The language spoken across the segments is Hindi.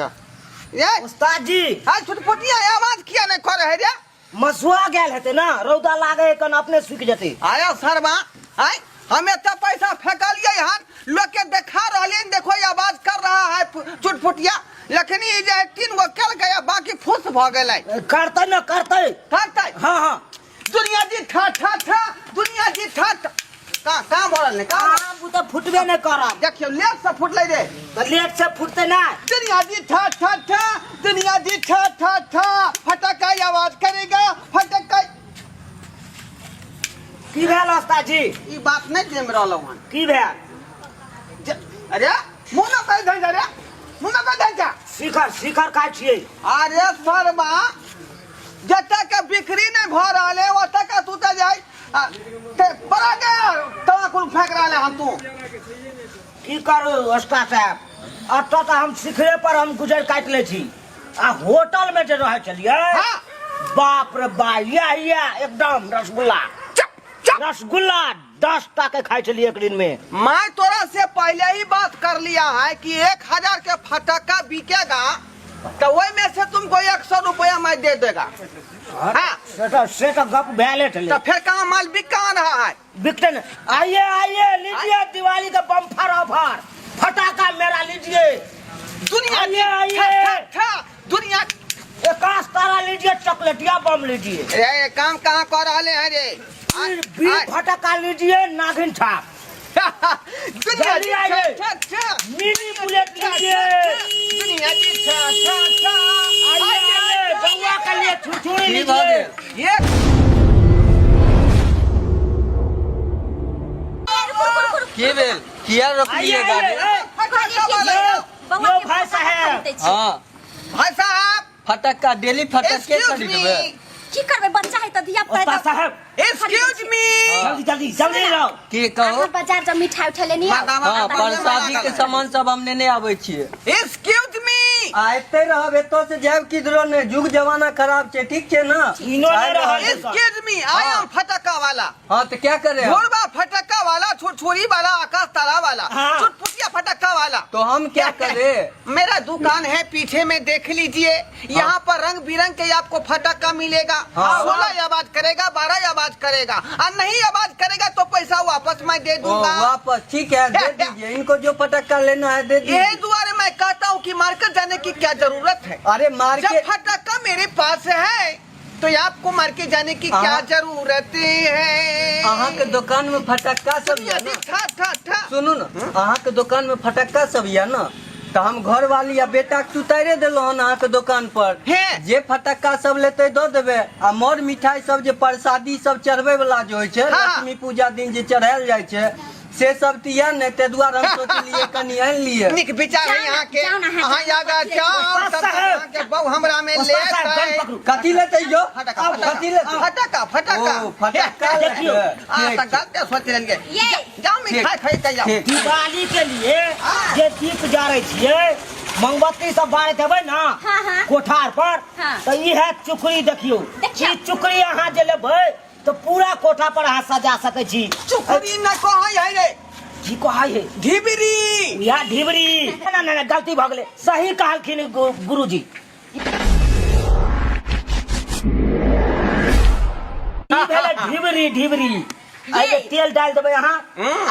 क्या ये उस्ताद जी हां छुटपुटिया आवाज किया नहीं कर है रे मसुआ गेल हेते ना रौदा लागे कन अपने सूख जते आया सरवा आय हमें तो पैसा फेंकलिए हन लोग के देखा रहले देखो ये आवाज कर रहा है छुटपुटिया लेकिन ये जे 3 गो कल गया बाकी फुस भ गेलै करते न करते हां हां दुनिया जी ठा ठा ठा दुनिया जी ठा का बोलल ने का वो तो फुटबे न करब देखियो लेट से फुटले रे तो लेट से फुटते ना दुनिया जी ठा ठा ठा दुनिया जी ठा ठा ठा फटका आवाज करेगा फटका की भेल उस्ताद जी ई बात नहीं जेम रहलो हन की भेल अरे मुंह न कह दे रे मुंह न कह दे शिखर शिखर का छिए अरे सरबा जत्ता के बिक्री नहीं भ रहले ओता का तू त जाई ते परा गया तवा कुल फेंक रहले हम तू की करू उस्ताद साहब अब तो हम शिखरे पर हम गुजर काट ले छी आ होटल में जे रह चलिए हां बाप रे बा या एकदम रसगुल्ला रसगुल्ला 10 टके खाई चलिए एक दिन में मैं तोरा से पहले ही बात कर लिया है कि 1000 के फटक्का बिकेगा तो वही में से तुमको 100 रुपया मैं दे देगा हाँ से तो गप भैले तो फिर कहाँ माल बिका रहा है बिकते न आइए आइए लीजिए दिवाली का बम्पर ऑफर फटाका मेरा लीजिए दुनिया आइए दुनिया एक तारा लीजिए चॉकलेटिया बम लीजिए ये काम कहाँ कर रहे हैं रे फटाका लीजिए नागिन छाप दुनिया जी मिनी बुलेट लीजिए दुनिया जी आइए गौवा के लिए छुछुरी लीजिए ये के बेल किया रोक लिए गाड़ी यो भाई साहब हां भाई साहब फटक्का डेली फटक्के खरीदबे की करबे बच्चा है त दिया पैसा साहब एक्सक्यूज मी जल्दी जल्दी रहो के कहो बाजार जब मिठाई उठा लेनी हां प्रसादी के सामान सब हमने नहीं आवे छिए एक्सक्यूज मी आते रहबे तो से जाब किधरो ने जुग जमाना खराब छे ठीक छे ना एक्सक्यूज मी आई एम फटक्का वाला हां तो क्या करे घोड़वा फटक्का वाला छोरी वाला आकाश तारा वाला चुटपुटिया फटक्का वाला तो हम क्या करे मेरा दुकान है पीछे में देख लीजिए यहाँ पर रंग बिरंग के आपको फटक्का मिलेगा 16 आवाज करेगा 12 आवाज करेगा और नहीं आवाज करेगा तो पैसा वापस मैं दे दूंगा वापस ठीक है दे दीजिए इनको जो फटक्का लेना है दे दीजिए यही द्वारे मैं कहता हूँ कि मार्केट जाने की क्या जरूरत है अरे मार्केट जब फटक्का मेरे पास है तो आपको मार्केट जाने की क्या जरूरत है अहाँ के दुकान में फटक्का सब है ना सुनू ना अहाँ के दुकान में फटक्का सब है ना तो हम घर वाली या बेटा के उतारे दिलो हन अहाँ के दुकान पर जे फटक्का सब लेते दो देबे आ मोर मिठाई सब जे प्रसादी सब चढ़वे वाला जो होय छै लक्ष्मी पूजा दिन जे चढ़ायल जाय छै से सब तिया ने ते द्वारा हम सोचलिए कनी आन लिए निक विचार है यहाँ के अहाँ आगा जाओ तब के बहु हमरा में ले कथी लेते जो कथी लेते फटक्का फटक्का देखियो आ त गलत सोच लेंगे जाओ मिठाई खरीद के जाओ दिवाली के लिए जे दीप जारे छिए मोमबत्ती सब बारत हेबै ना कोठार पर तो ई है चुकरी देखियो ई चुकरी अहाँ जे लेबै तो पूरा कोठा पर अहाँ सजा सकै छी चुकरी न कहै है रे की कहै है ढिबरी या ढिबरी ना गलती भ गेलै सही कहलखिन गुरुजी ढिबरी ढिबरी आइए तेल डाल देबै अहाँ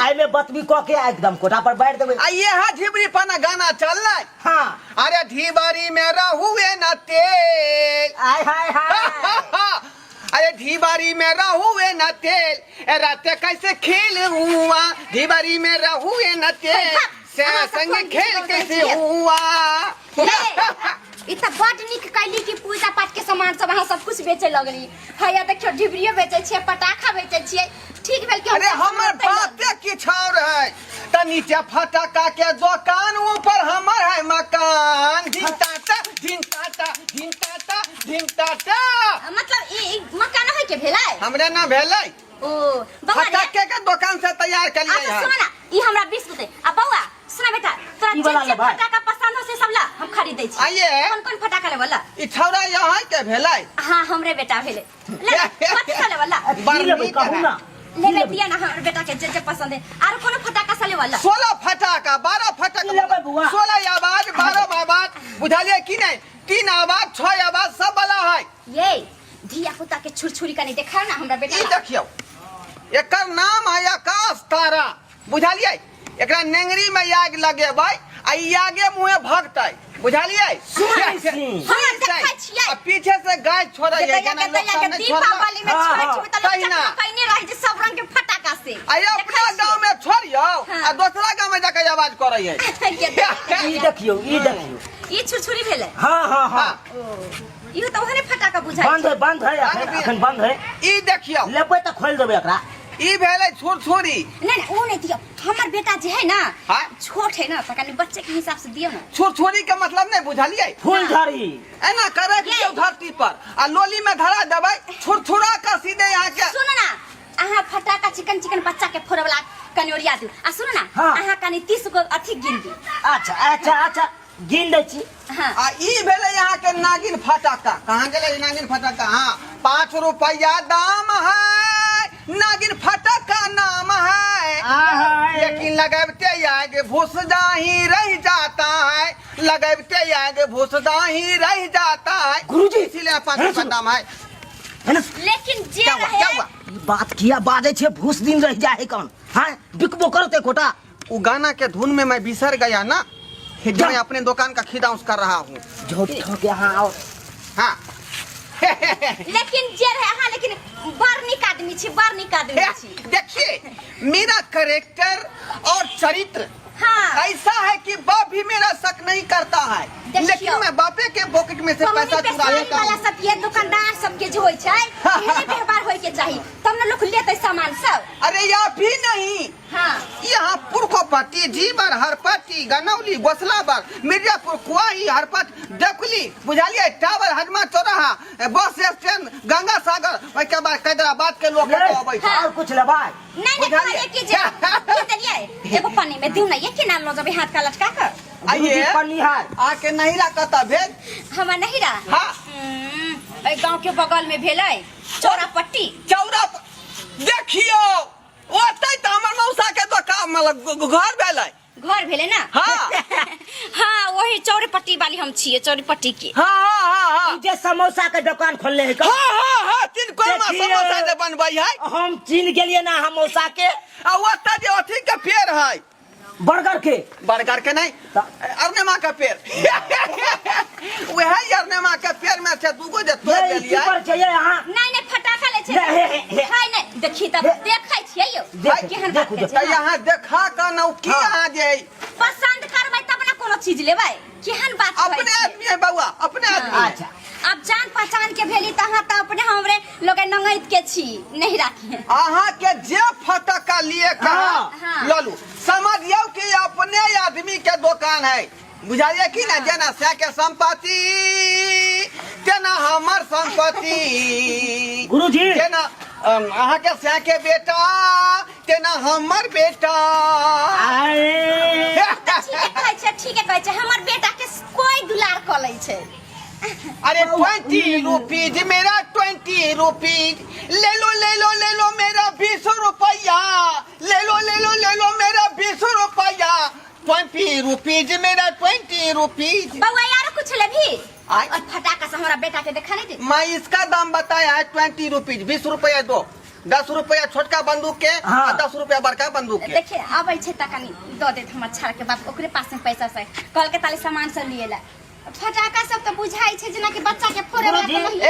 आई में बतबी क के एकदम कोठा पर बैठ देबै आइए हां ढिबरी पना गाना चल रहा है हां अरे ढिबरी में रहुए न तेल आय हाय हाय अरे ढिबारी में रहुए न तेल राते कैसे खेल हुआ ढिबारी में रहुए न तेल से संग खेल कैसे हुआ इतना बड़ निक कैली की पूजा पाठ के सामान सब अहाँ सब कुछ बेचे लगली हैया देखियो ढिबरियो बेचे छिए पटाखा बेचे छिए ठीक भेल के अरे हमर बाते की छाव है त नीचे फटाका के दुकान ऊपर हमर है मकान ढिंटाटा ढिंटाटा ढिंटाटा ढिंटाटा मतलब ई मकान है के भेलै हमरे ना भेलै ओ फटाके के दुकान से तैयार कर लिए अच्छा सुन ना ई हमरा 20 रुपए आ बौआ सुना बेटा तोरा जे फटाका पसंद हो से सब ला हम खरीदै छी आइए कौन कौन फटाका लेवला ई छौरा यहाँ के भेलै हां हमरे बेटा भेले ले कथि लेवला बड़ कहू ना ले दिया ना हमर बेटा के जे पसंद है आर कोनो फटाका साले वाला 16 फटाका 12 फटाका 16 आवाज 12 आवाज बुझलिए कि नहीं 3 आवाज 6 आवाज सब वाला है। ये धिया पुता के छुरछुरी का नहीं देखा ना हमरा बेटा ई देखियो एकर नाम है आकाश तारा बुझलिए एकरा नेंगरी में आग लगेबै आ ई आगे मुंहे भगतै बुझलिए हम देखै छियै आ पीछे से गाय छोड़ै है जेना दीपावली में छोड़ छी त लोग कहने रह जे सब रंग के फटाका से आइ अपना गांव में छोड़ियो आ दूसरा गांव में जाके आवाज करै है। ई देखियो ई छुरछुरी भेले हां हां हां इहो त ओहने फटाका बुझाइ बंद है अखन बंद है। ई देखियो लेबै त खोल देबै एकरा ई भेलै छुरछुरी नहीं वो नहीं दियो हमर बेटा जे है ना हाँ? छोट है ना तो कनी बच्चे के हिसाब से दियो ना छुरछुरी के मतलब नहीं बुझलिए फूलझड़ी एना करे के धरती पर आ लोली में धरा देबै छुरछुरा का सीधे यहाँ के सुनो ना आहा फटाका चिकन बच्चा के फोड़े वाला कनी ओरिया दू आ सुनो ना हाँ। आहा कनी 30 गो अथी गिन दी अच्छा गिन दै छी। हां आ ई भेले यहाँ के नागिन फटाका कहाँ गेले नागिन फटाका हाँ 5 रुपया दाम है नागिन फटाका नाम है लेकिन लगबते आगे भूसदा ही रह जाता है लगबते आगे भूसदा ही रह जाता है गुरुजी इसीलिए 5 रुपया दाम है। लेकिन जे क्या रहे हुआ ई बात किया बाजे छे भूस दिन रह जाए कौन हां बिकबो करते कोटा वो गाना के धुन में मैं बिसर गया ना जो मैं अपने दुकान का खिदाउस कर रहा हूँ। झोट के हां आओ हाँ लेकिन जे रहे हां लेकिन बर्निक आदमी छी देखिए मेरा कैरेक्टर और चरित्र हाँ। ऐसा है कि बाप भी मेरा शक नहीं करता है लेकिन मैं बापे के पॉकेट में से पैसा चुरा लेता वाला हूँ। सब ये दुकानदार सब के जो होय छै एहने व्यवहार होय के चाहिए तब न लोग लेते सामान सब। अरे या भी नहीं हाँ यहाँ पुरखोपट्टी जीवर हरपट्टी गनौली गोसलाबाग मिर्जापुर कुआही हरपट देखली बुझलिए टावर हजमा चौराहा bus stand Ganga Sagar okay बाद कैदराबाद के लोग अबै छै। और कुछ लेबै नहीं कहले कि जे के देलिए एगो पन्नी में दिउ नहीं के नाम लो जब हाथ का लटका कर आइए पन्नीहार आके नहीं रखता भेज हम नहीं रहा हाँ ए गांव के बगल में भेलै चौरापट्टी चौरा देखियो ओतै त हमर मौसा के दुकान मतलब घर भेलै घर भेले ना हाँ हाँ वही चौरापट्टी वाली हम छिए चौरापट्टी की हाँ जे समोसा के दुकान खोलले है हाँ तीन कोरमा समोसा जे बनबै है हम चिन्ह गेलिए ना हम मौसा के आ ओतै जे अथी के पेड़ है बर्गर के नहीं अरनेमा का पेड़ वह अरनेमा के पेड़ में से दूगो जे तोड़ देलिए पर चाहिए यहां नहीं फटाका ले छै हाय नहीं देखी तब देखै छियै यो केहन बात छै त यहाँ देखा के नौ की आ जे पसंद करबै तब ना कोनो चीज लेबै केहन बात छै अपने आदमी है बउआ अपने आदमी अच्छा अब जान पहचान के भेली त हां त अपने हमरे लोग नंगैत के छी नहीं राखी अहाँ के जे फटका लिए कहा हाँ। ललू समझियो कि अपने आदमी के दुकान है बुझाइए कि ना जना से के संपत्ति जना हमर संपत्ति गुरुजी जना अहाँ के से के बेटा जना हमर बेटा ठीक है कहै छै हमर बेटा के कोई दुलार क लै छै। अरे 20 रुपीज मेरा 20 रुपीज ले लो मेरा 20 रुपया ले लो मेरा 20 रुपया 20 रुपीज मेरा 20 रुपीज बउआ यार कुछ ले भी आय? और फटाका से हमारा बेटा के देखा नहीं दे मैं इसका दाम बताया है 20 रुपीज 20 रुपया दो 10 रुपया छोटका बंदूक के हाँ। और 10 रुपया बड़का बंदूक के देखिए आबै छै त कनी द देत हमर छाड़ के बाप ओकरे पास में पैसा से कल के ताले सामान सब लिए ला फटाका सब तो बुझाई छै जना कि बच्चा के फोड़े वाला तो नहीं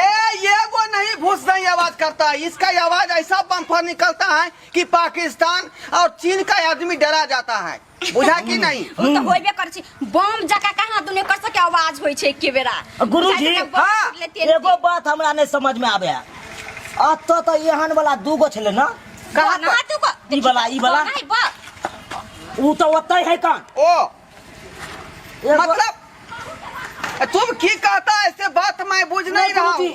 ये वो नहीं भूस नहीं आवाज करता है इसका आवाज ऐसा बम्फर निकलता है कि पाकिस्तान और चीन का आदमी डरा जाता है बुझा कि नहीं वो तो होइबे कर छी बम जका कहां दुने कर सके आवाज होय छै के बेरा गुरुजी हाँ, एगो बात हमरा नहीं समझ में आवे अत तो एहन वाला दूगो छले ना कहां ना तू को ई वाला नहीं बा उ तो ओतै है कौन ओ मतलब तुम की कहता है ऐसे बात मैं बुझ नहीं रहा हूँ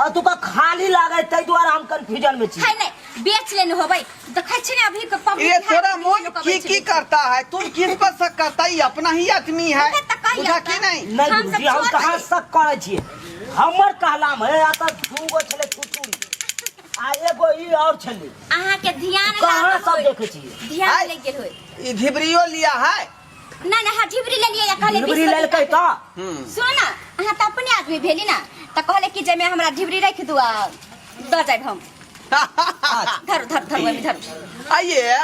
और तुका खाली लागे तै द्वारा हम कंफ्यूजन में छी है नहीं बेच लेने होबै देखै छी ने अभी के पब्लिक ये थोड़ा मन की करता है तुम किस पर शक करता है अपना ही आदमी है बुझा कि नहीं नहीं हम गुरुजी सब हम छोड़ कहां दे। शक करे छिए हमर कहलाम है आता दूगो छले छुचुरी आ एगो ई और छली अहाँ के ध्यान कहाँ सब देखे छी ध्यान ले गेल होय ई ढिबरियो लिया है ना ना ढिबरी ले लिया कहले ढिबरी ले के त सुन ना अहाँ त अपने आदमी भेली ना त कहले कि जे मैं हमरा ढिबरी रख दू द जाब हम धर धर धर मम्मी धर आइए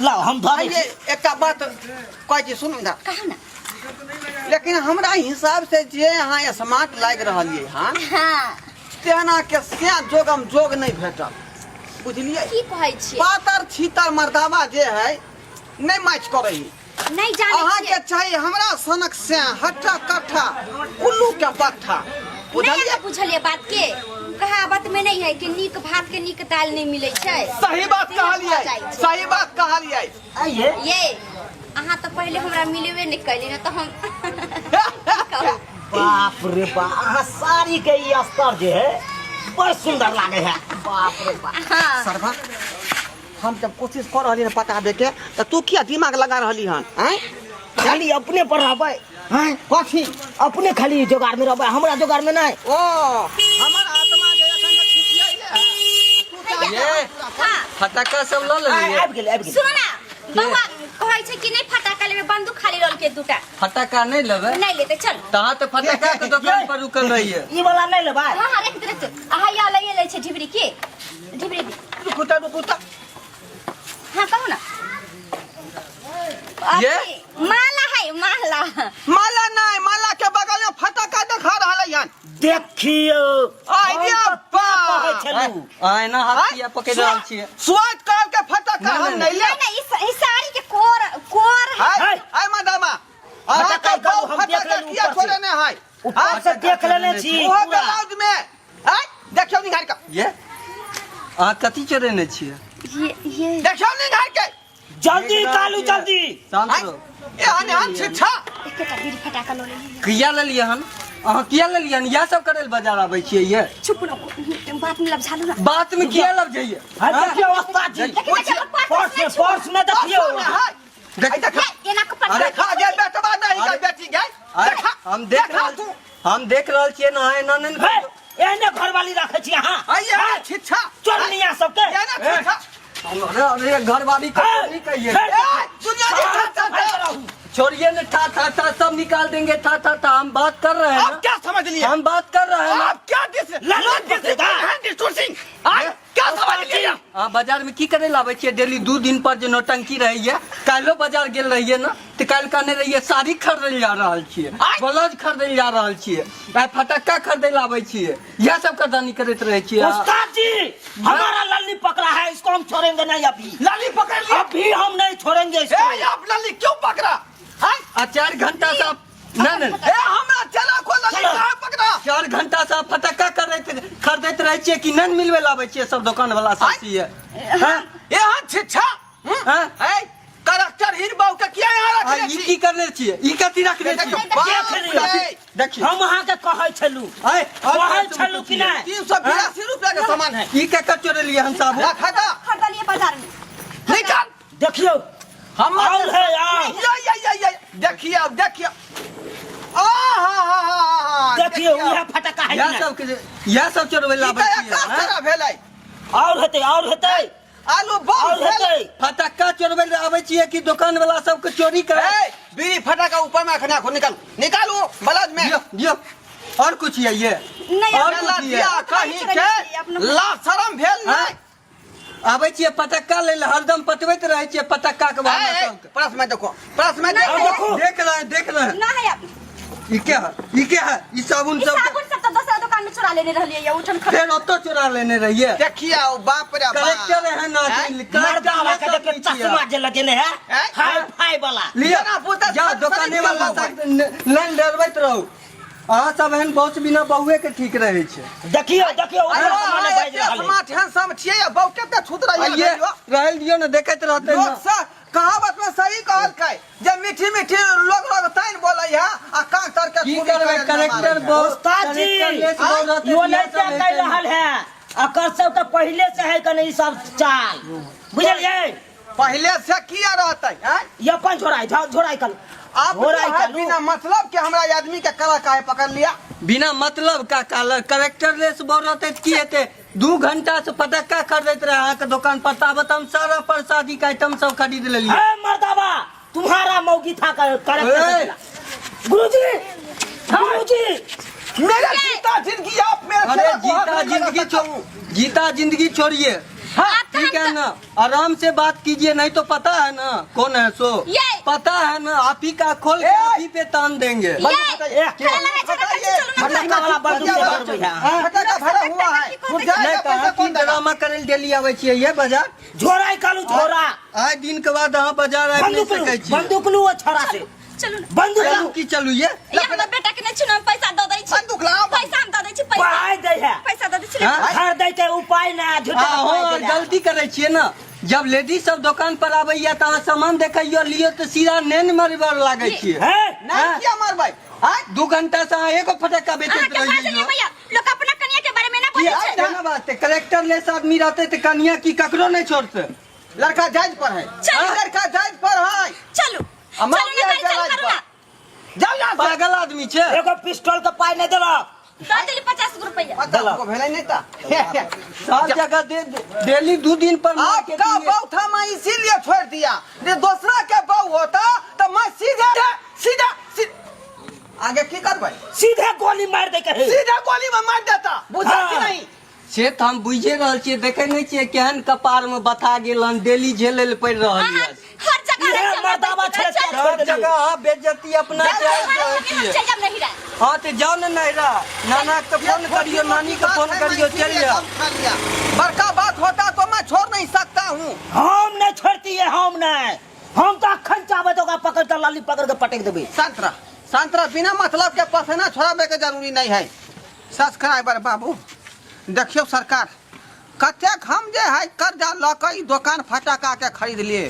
लाओ हम धर आइए एक बात कहै छी सुन ना कहा ना लेकिन हमरा हिसाब से जे यहाँ स्मार्ट लाग रहलिए हां हाँ तेना के से जोगम जोग नहीं भेटल बुझलिए की कहै छी पातर छीतर मर्दावा जे है नहीं मैच करई नहीं जाने अहाँ के चाहिए हमरा सनक से हट्टा कट्ठा उल्लू के पट्ठा नहीं बुझलिए बात के कहावत में नहीं है कि नीक भात के नीक दाल नहीं मिले छै सही बात कहलिए सही बात कहलिए आइए ये अहाँ तो पहले हमरा मिलेबे नहीं कैली ना तो हम बाप रे बाप अहाँ साड़ी के ई अस्तर जे है बड़ सुंदर लागे है बाप रे बाप हाँ सरवा हम जब कोशिश कर रहली पटाबे के तो तू क्या दिमाग लगा रहली हन हैं खाली अपने पर रहबै हैं कथी अपने खाली जोगाड़ में रहबै हमरा जोगाड़ में नहीं ओ हमर आत्मा जे एखन तक खिसियाइले है ये हाँ फटाका सब ल लेलिए आबि गेल सुनो ना बउआ कहै छै कि नहीं फटाका लेबे बंदूक खाली रोल के दूटा फटाका नहीं लेबे नहीं लेते चल तहाँ तो फटाका के दुकान पर रुकल रही है ई वाला नहीं लेबै हाँ हाँ रख दे आहा या ले छै ढिबरी के ढिबरी दी रुकुता हाँ कहू ना ये? माला है माला माला नहीं माला के बगल में फटाका दिखा रहले हन देखियो आइडिया कहै छलू आयना हाथिया पकड़ रहल छियै स्वाद काल के फटाका हम नहीं ले नहीं नहीं इस साड़ी के कोर हाय हाय मदामा अहाँ फटाका का हम देख फटाका लेलू किया ऊपर से। छोड़े ने है ऊपर से देख लेने छी ओहो पूरा ब्लाउज में हाय देखियो निहार के ये अहाँ कथी चोरेने छियै ये देखियो निहार के जल्दी कालू जल्दी शांत हाय रहो ए हन हन छिछा एकटा बीड़ी फटाका लो ले किया लेलिए हन अहाँ किया लेलिए हन इएह सब करे ले बाजार आबै छियै ये चुप ना बात में लग झालू ना बात में किया लग जाइए हाय देखियो उस्ताद जी पर्स में देखियो हाय देख देख ये ना कपड़ा अरे खा गेल बेटवा नहीं का बेटी गई अरे, देखा हम देख रहल छियै ना एना नहीं हे एने घरवाली राखे छी अहाँ आइए छिछा चोरनिया सबके ये ना छिछा अरे घरवाली का नहीं कहिए ए दुनिया की छा छोड़िए ना ठा ठा ठा सब निकाल देंगे ठा ठा ठा हम बात कर रहे हैं आप ना क्या समझ लिए हम बात कर रहे हैं ना आप क्या क्या समझ लिए हाँ बाजार में की करे लाबे छियै डेली 2 दिन पर जे नौटंकी रही है कालो बाजार गेल रहिए ना तो काल कहने रहिए साड़ी खरीदे जा रहल छियै ब्लाउज खरीदे जा रहल छियै आ फटक्का खरीदे लाबे छियै यह सब करदानी करते रहे छियै उस्ताद जी हमारा लल्ली पकड़ा है इसको हम छोड़ेंगे नहीं अभी लाली पकड़ लिया अभी हम नहीं छोड़ेंगे इसको ए आप लाली क्यों पकड़ा आ 4 घंटा से नहीं ए हमरा चला को लाली कहां पकड़ा 4 घंटा से फटक्का खरीदते रहे छियै कि नहीं मिलवे लाबे छियै सब दुकान वाला सब छियै हां ए हां छिछा हां ए करेक्टर हीर बाऊ के किया यहां रखले ई छी की करने छियै ई कथी रखने छियै देखियो हम अहाँ के कहै छलू कहै छलू कि नहीं 382 रुपया का सामान है ई के चोरे लिए हम साहब रखा था खरीदलिए बाजार में निकाल देखियो हम और है यार ये देखिए अब देखिए आ देखियो उहे फटका है यह सब चोरवे लाबे छियै भेलै और हेतै आलू बम और हेतै फटक्का चोरवे ले आबे छियै कि दुकान वाला सबके चोरी करे बीड़ी फटाका ऊपर में रखना खो निकालो ब्लाउज में यो और कुछ है ये नहीं और अपना कुछ है कहीं के ला शरम भेल नहीं आबे छियै फटक्का ले हरदम पटबैत रहे छियै फटक्का के बहाना सबके परस में देखो देख रहे हैं ना है ई क्या है ई साबुन सब साबुन सब तो दूसरा दुकान में चुरा लेने रहलिए ये उठन खरीद फिर ओतो चुरा लेने रहिए देखिए बाप रे करेक्टर है ना मर्दावा के देख चश्मा जे लगेने है हाई फाई वाला लिया जा दुकाने वाला लाइन डरबैत रहू अहाँ सब एहन बहुत बिना बहुए के ठीक रहे छै देखियो उधर सामने बाज रहल समाज हैंसम छियै बहु केते छूत रही ये रहल दियो ना देखैत रहते लोग से कहावत में सही कहल कै जब मीठी मीठी लोग तैन बोलै है आ कान तर के की करबै करेक्टर बहुत उस्ताद जी यो नहीं क्या कह रहल है अकर सब तो पहले से है कने ई सब चाल बुझलिए पहले से किया रहता है ये अपन झोराई झोराई कल आप बिना मतलब के हमारा आदमी के कला काहे पकड़ लिया। बिना मतलब का कलर करेक्टरलेस बोल रहते की हेते 2 घंटा से पटक्का खरीदत रहे अहाँ के दुकान पर ताबत हम सारा प्रसादी का आइटम सब खरीद लेली। मर्दाबा तुम्हारा मौगी था गुरुजी मेरा जीता जिंदगी आप मेरे जीता जिंदगी छोड़िए ठीक है ना, आराम से बात कीजिए नहीं तो पता है ना कौन है सो पता है ना आप ही का खोल के आप ही पे तान देंगे। ड्रामा करे डेली आवे छियै ये बाजार झोराई कालू झोरा आए दिन के बाद अहाँ बाजार आबि नहीं सकै छी। बंदूक लू छोरा से चलू बंदूक की चलू ये हमरा बेटा के नहीं छुना पैसा दे दै छी बंदूक लाओ पैसा हम दे दै छी पाई दे है पैसा दे दै छी घर दे के उपाय ना झूठा हाँ गलती करे छियै ना। जब लेडीज सब दुकान पर आबैया त अहाँ सामान देखैयो लियो त सीधा नेन मरबर लागे छियै नहीं किया मारबै 2 घंटा से अहाँ एगो फटक्का बेचैत रहियो। लोग अपना कन्या के बारे में ना बोलै छै क्या बात है कलेक्टरलेस आदमी रहते त कन्या की ककरो नहीं छोड़ते। लड़का जायज पर है लड़का जायज पर है चलू पागल आदमी छे एगो पिस्टल के पाई नहीं देला दे देली 50 रुपया 50 को भेलै नहीं ता सब जगह दे डेली 2 दिन पर आपका बहू था मैं इसीलिए छोड़ दिया ये दूसरा के बहू होता तो मैं सीधा आगे की करबै सीधे गोली मार दे के सीधा गोली में मार देता बुझा कि नहीं से तो हम बुझे रहल छियै देखे नहीं छियै केहन कपार में बता गेलन डेली झेले ले पड़ रहल है हर जगह मर्दावा सब जगह बेइज्जती अपना जब नहीं रहा हाँ तो जाओ ना नैरा नाना के फोन करियो नानी के फोन करियो चलिए। बड़का बात होता तो मैं छोड़ नहीं सकता हूँ। हम नहीं छोड़ती है हम नहीं हम तो अखन चाहबे तो पकड़ कर लाली पकड़ के पटक देबे। संतरा बिना मतलब के पसेना छोड़ाबे के जरूरी नहीं है। सब्सक्राइबर बाबू देखियो सरकार कतेक हम जे है कर्जा ल के दुकान फटाका के खरीद लिए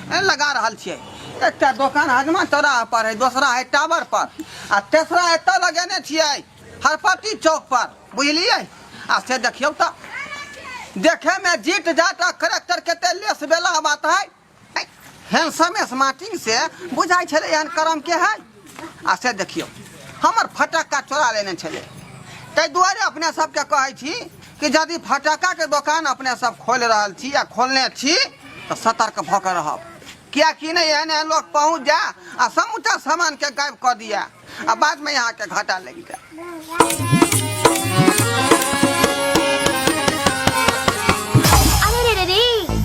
लगा रहल छियै। एकटा दुकान हजमा चौराहा पर है दूसरा है टावर पर आ तेसरा एतऽ लगेने छियै हरपट्टी चौक पर बुझलियै। आ से देखियो तो देखे में जीत जाट करेक्टर केते लेस बेला बात है हैंडसम स्मार्टिंग से बुझाई छले एहन करम के है। आ से देखियो हमर फटाका चोरा लेने छले ताहि दुआरे अपने सबके कहै छी कि यदि फटाका के दुकान अपने सब खोल रहल छी या खोलने छी तो सतर्क भऽ के रहब क्या कि नहीं एहन लोग पहुँच जा आ समूचा सामान के गायब कर दिया आ बाद में यहाँ के घाटा लगी जाए। अरे रे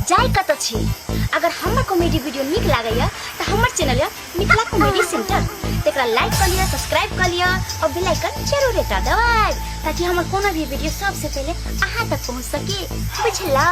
जाय कत छी अगर हमर कॉमेडी वीडियो निक लागैया तो हमर चैनल या मिथिला कॉमेडी सेंटर तेकरा लाइक कर लिया सब्सक्राइब कर लिया और बेल आइकन जरूर दबा दबाए ताकि हमर कोनो भी वीडियो सबसे पहले अहाँ तक पहुंच सके बुझला।